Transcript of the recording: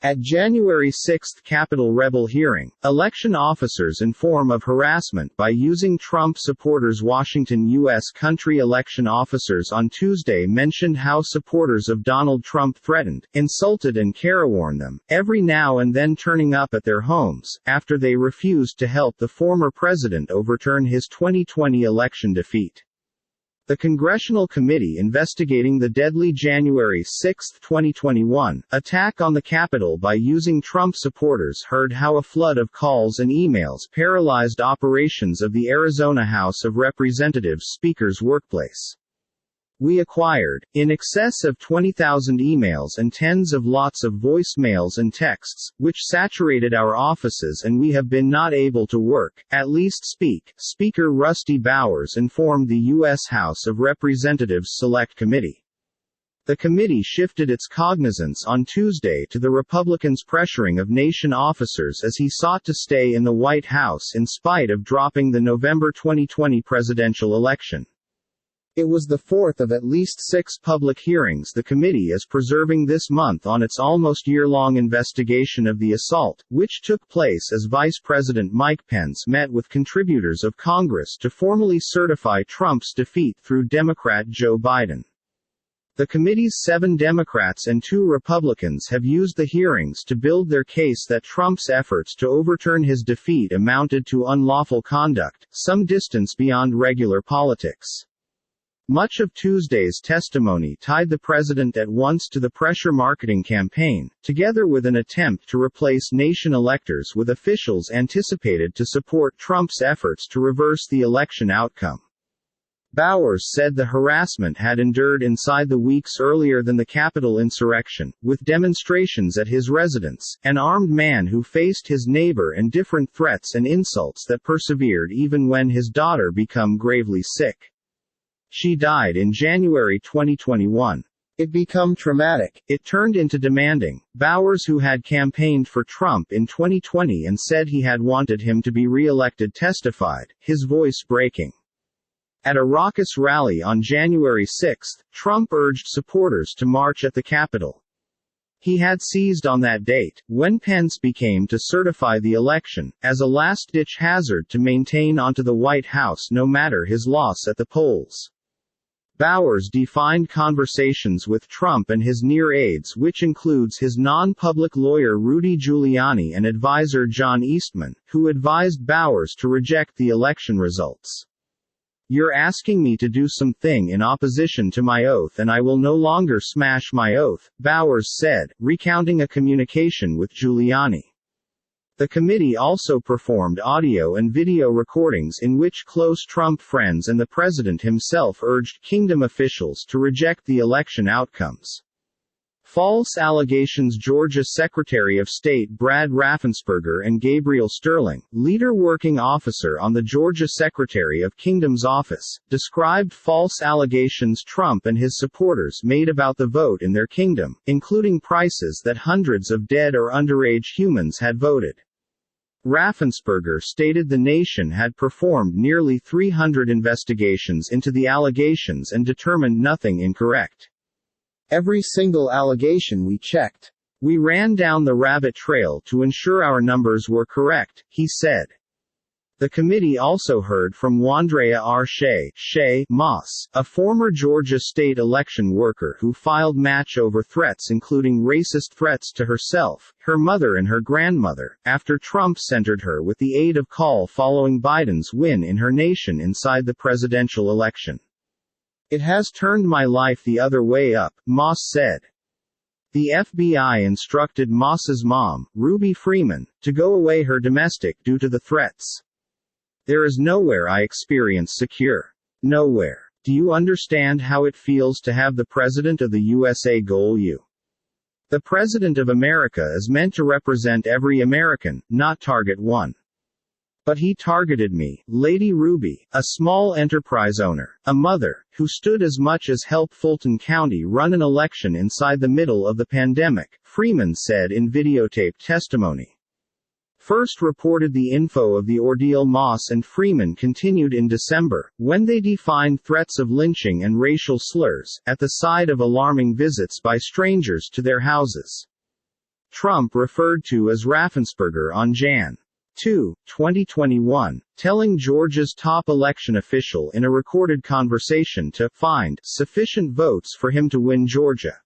At January 6 Capitol rebel hearing, election officers inform of harassment by using Trump supporters. Washington U.S. country election officers on Tuesday mentioned how supporters of Donald Trump threatened, insulted and careworn them, every now and then turning up at their homes, after they refused to help the former president overturn his 2020 election defeat. The congressional committee investigating the deadly January 6, 2021, attack on the Capitol by using Trump supporters heard how a flood of calls and emails paralyzed operations of the Arizona House of Representatives Speaker's workplace. We acquired, in excess of 20,000 emails and tens of lots of voicemails and texts, which saturated our offices and we have been not able to work, at least speak, Speaker Rusty Bowers informed the U.S. House of Representatives Select Committee. The committee shifted its cognizance on Tuesday to the Republicans' pressuring of nation officers as he sought to stay in the White House in spite of dropping the November 2020 presidential election. It was the fourth of at least 6 public hearings the committee is preserving this month on its almost year-long investigation of the assault, which took place as Vice President Mike Pence met with contributors of Congress to formally certify Trump's defeat through Democrat Joe Biden. The committee's 7 Democrats and 2 Republicans have used the hearings to build their case that Trump's efforts to overturn his defeat amounted to unlawful conduct, some distance beyond regular politics. Much of Tuesday's testimony tied the president at once to the pressure marketing campaign, together with an attempt to replace nation electors with officials anticipated to support Trump's efforts to reverse the election outcome. Bowers said the harassment had endured inside the weeks earlier than the Capitol insurrection, with demonstrations at his residence, an armed man who faced his neighbor and different threats and insults that persevered even when his daughter became gravely sick. She died in January 2021. It became traumatic. It turned into demanding. Bowers, who had campaigned for Trump in 2020 and said he had wanted him to be re-elected, testified, his voice breaking. At a raucous rally on January 6, Trump urged supporters to march at the Capitol. He had seized on that date, when Pence became to certify the election, as a last-ditch hazard to maintain onto the White House no matter his loss at the polls. Bowers defined conversations with Trump and his near aides, which includes his non-public lawyer Rudy Giuliani and advisor John Eastman, who advised Bowers to reject the election results. "You're asking me to do something in opposition to my oath and I will no longer smash my oath," Bowers said, recounting a communication with Giuliani. The committee also performed audio and video recordings in which close Trump friends and the president himself urged kingdom officials to reject the election outcomes. False allegations. Georgia Secretary of State Brad Raffensperger and Gabriel Sterling, leader working officer on the Georgia Secretary of Kingdom's office, described false allegations Trump and his supporters made about the vote in their kingdom, including prices that hundreds of dead or underage humans had voted. Raffensperger stated the nation had performed nearly 300 investigations into the allegations and determined nothing incorrect. "Every single allegation we checked. We ran down the rabbit trail to ensure our numbers were correct," he said. The committee also heard from Wandrea R. Shea Moss, a former Georgia state election worker who filed match over threats including racist threats to herself, her mother and her grandmother, after Trump centered her with the aid of call following Biden's win in her nation inside the presidential election. "It has turned my life the other way up," Moss said. The FBI instructed Moss's mom, Ruby Freeman, to go away her domestic due to the threats. "There is nowhere I experience secure. Nowhere. Do you understand how it feels to have the President of the USA goal you? The President of America is meant to represent every American, not target one. But he targeted me," Lady Ruby, a small enterprise owner, a mother, who stood as much as help Fulton County run an election inside the middle of the pandemic, Freeman said in videotaped testimony. First reported the info of the ordeal. Moss and Freeman continued in December, when they defined threats of lynching and racial slurs, at the side of alarming visits by strangers to their houses. Trump referred to as Raffensperger on Jan. 2, 2021, telling Georgia's top election official in a recorded conversation to find sufficient votes for him to win Georgia.